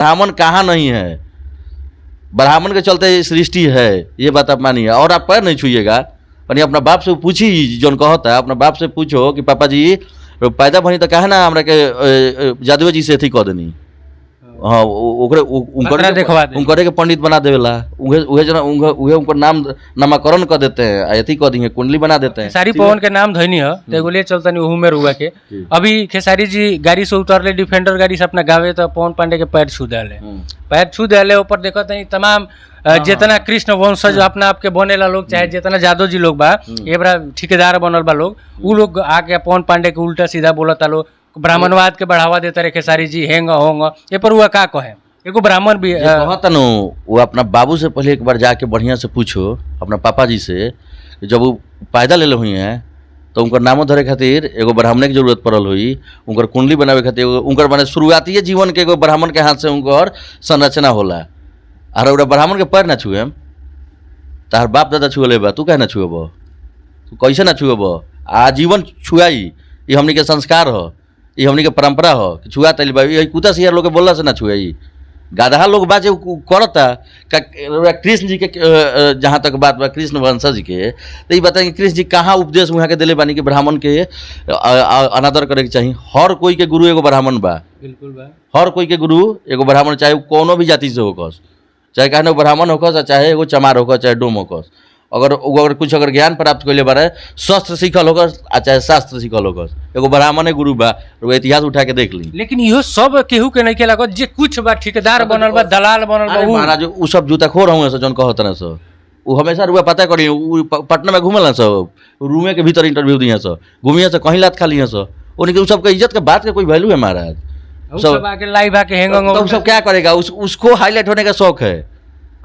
ब्राह्मण कहाँ नहीं है, ब्राह्मण के चलते सृष्टि है, ये बात आप मानिए। और आप पैर नहीं छूइएगा, यानी अपना बाप से पूछी जौन कहता है, अपना बाप से पूछो कि पापा जी पैदा भनी तो कहे ना हमरा के जादुए जी से अथी कह देनी। हाँ उनकरे के पंडित बना देवेला, उहे उनकर नाम नामकरण कर देते हैं, अथी कह देंगे, कुंडली बना देते हैं। खेसारी पवन के नाम धनी है तो एगो ले चलता नहीं में रुआ के। अभी खेसारी जी गाड़ी से उतरले, डिफेंडर गाड़ी से अपना गावे तो पवन पांडे के पैर छू दिले, पैर छू दिले। ऊपर देखो तनी तमाम जितना कृष्ण वंशज अपना आपके बनेला लोग, चाहे जितना जादव जी लोग बा, ये बड़ा ठेकेदार बनल बा लोग, उ लोग आके पवन पांडे के उल्टा सीधा बोलता लोग, ब्राह्मणवाद के बढ़ावा देता रहे खेसारी जी, हेंग होंग ये पर हुआ का कहे। एगो ब्राह्मण भी कहता नो, वो अपना बाबू से पहले एक बार जाके बढ़िया से पूछो अपना पापा जी से, जब वो पैदा ले हुई हैं तो उनकर नामो धरे खातिर एगो ब्राह्मण की जरूरत पड़ल हुई, उनकर कुंडली बनावे खातिर उनकर माने शुरुआती जीवन के एगो ब्राह्मण के हाथ से उनकर संरचना होला। और ब्राह्मण के पैर ना छुए, तार बाप दादा छुएले बा, तू कहे ना छुएब, तू कैसे ना छुएब? आजीवन छुआई, ये हमनी के संस्कार हो, ये हमनी के परंपरा हो कि छुआ तैल बा। यही कुत्ता सियार लोग के बोलला से ना छुआई, गाधा लोग बाजे करता। कृष्ण जी के जहाँ तक बात बा कृष्ण वंशज के, तो ये बताएंगे कृष्ण जी कहाँ उपदेश वहाँ के दिले बानी कि ब्राह्मण के अनादर करे के चाहिए। हर कोई के गुरु एगो ब्राह्मण बा, बिल्कुल बा, हर कोई के गुरु एगो ब्राह्मण, चाहे कोनो भी जाति से होकस, चाहे कहने ब्राह्मण होकस, चाहे एगो चमार होकस, चाहे डोम होकस। अगर कुछ अगर ज्ञान प्राप्त कैले बारे, शस्त्र सीखल होकस चाहे शास्त्र सीखल होकस, एगो ब्राह्मणे गुरु बा। इतिहास उठा के देख ली। लेकिन इहो सब केहू के नहीं लागत जे कुछ बा ठेकेदार बनल बा, दलाल बनल बा, महाराज उ सब जूता खोर होंगे जौन कहत ना सो, उ हमेशा रुआ पता करी, पटना में घूमेला सब, रूमे के भीतर इंटरव्यू दिए सो, घूमिए से कहीं लात खा लिए सो, उनके सब के इज्जत के बात के कोई वैल्यू है महाराज? सब आके लाइव आके हैंग तो सब क्या करेगा? उसको हाईलाइट होने का शौक है।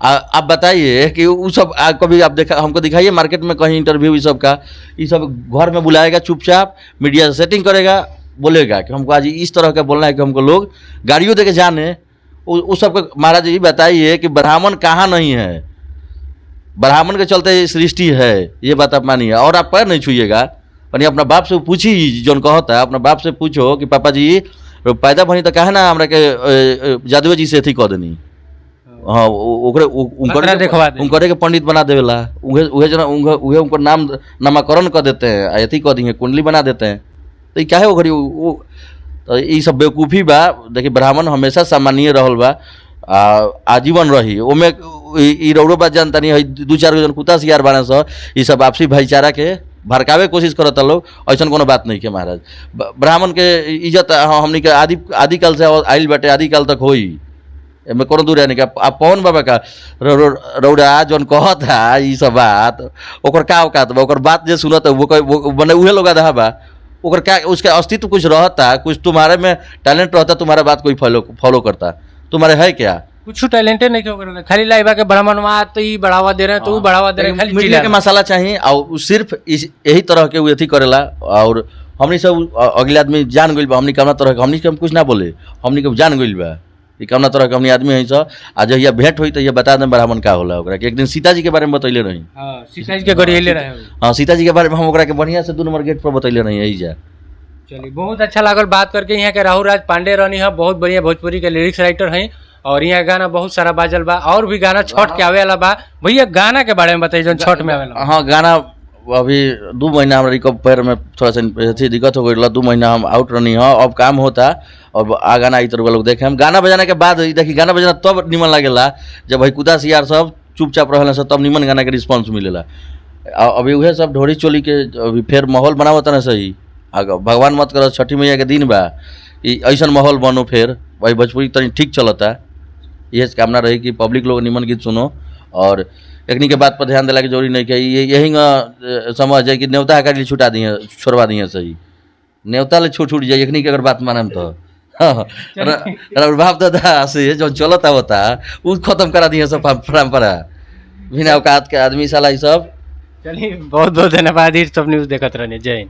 आप बताइए कि वो सब कभी आप देखा, हमको दिखाइए मार्केट में कहीं इंटरव्यू ये सब का, ये सब घर में बुलाएगा चुपचाप, मीडिया से सेटिंग करेगा, बोलेगा कि हमको आज इस तरह का बोलना है कि हमको लोग गाड़ियों दे के जाने। उस सब को महाराज जी बताइए कि ब्राह्मण कहाँ नहीं है, ब्राह्मण के चलते सृष्टि है, ये बात आप मानिए। और आप पैर नहीं छूइएगा, यानी अपना बाप से पूछी जौन कहता है, अपना बाप से पूछो कि पापा जी पैदा भनी तो कहे ना हमरा के जादुए जी से अथी कह देनी। हाँ उनकरे के पंडित बना देवेला, उहे उनकर नाम नामकरण कर देते हैं, अथी कह देंगे, कुंडली बना देते हैं। तो ये काहे ओकरी तो ये सब बेवकूफ़ी बा। देखिए ब्राह्मण हमेशा सामान्य रहल बा, आजीवन रही। ओमे ई रौड़ो बात जानता नहीं है, 2-4 जन कुत्ता सियार बाने सो, ये सब आपसी भाईचारा के भड़कावे कोशिश करता लोग, ऐसा कोनो बात नहीं के महाराज। ब्राह्मण के इज्जत हमनी के आदिकाल से आइल बाटे, आदिकाल तक होई, एमे कोनो दूर नहीं। आप पवन बाबा का रौड़ा जौन कहता ये सब बात, ओकर का औकात बा? ओकर बात जे सुनता वो मने उहे लोग आधा बा, ओकर क्या उसका अस्तित्व कुछ रहता, कुछ तुम्हारे में टैलेंट रहता, तुम्हारा बात कोई फॉलो करता, तुम्हारे है क्या? कुछ टैलेंटे नहीं क्यों कर, खाली लाइबा के ब्राह्मणवाद तो ये बढ़ावा दे रहे हैं, तो वो बढ़ावा दे रहे हैं, खाली मीडिया के मसाला चाहिए। और सिर्फ यही तरह के अथी करेला। और हमनी सब अगले आदमी जान गइल बा, हमनी कौना तरह के, हमनी के हम कुछ ना बोले, हमनी के जान गइल बा कि कौना तरह के हमनी आदमी है सब। आज जहिया भेंट हुई तो ये बता दें ब्राह्मण का होला ओकरा के। एक दिन सीता जी के बारे में बतैले रही, सीता जी के गड़ियले रहे, हाँ सीता जी के बारे में हम ओकरा के बढ़िया से 2 नंबर गेट पर बतैले रही यही जा। चलिए बहुत अच्छा लागल बात करके। यहाँ के राहुल राज पांडे रहनी है, बहुत बढ़िया भोजपुरी के लिरिक्स राइटर हैं, और यहाँ गाना बहुत सारा बाजल बा, और भी गाना छठ के आवे वाला बा। भैया गाना के बारे में बताइए जो छठ में आवेला। हाँ गाना अभी 2 महीना हमारे पैर में थोड़ा सा दिक्कत हो गई, 2 महीना हम आउट रही है, अब काम होता और आ गाना ई तरह लोग देखे। हम गाना बजाने के बाद देखिए गाना बजाना तब निमन लगेला जब भाई कुदा सियार सब चुपचाप रहला सब, तब निमन गाना के रिस्पॉन्स मिलेला। अभी वह सब ढोरी चोली के अभी फिर माहौल बनावता ना सही, भगवान मत करो छठी मैया के दिन बा, ऐसा माहौल बनो फिर भाई भोजपुरी तनी ठीक चलता। ये कामना रही कि पब्लिक लोग निमन गीत सुनो, और एकनी के बात पर ध्यान दिला के जरूरी नहीं कि यही समझ जाए कि न्योता हकार लिए छुटा दिए, छोड़वा दिए सही, न्योता ले छूट जाए एकनी के अगर बात मानम तो। बाप दादा से जो चलता होता वो खत्म करा दिए सब परंपरा, बिना औकात के आदमी साला ये सब। चलिए बहुत बहुत धन्यवाद, सब न्यूज़ देखते रहने, जय हिंद।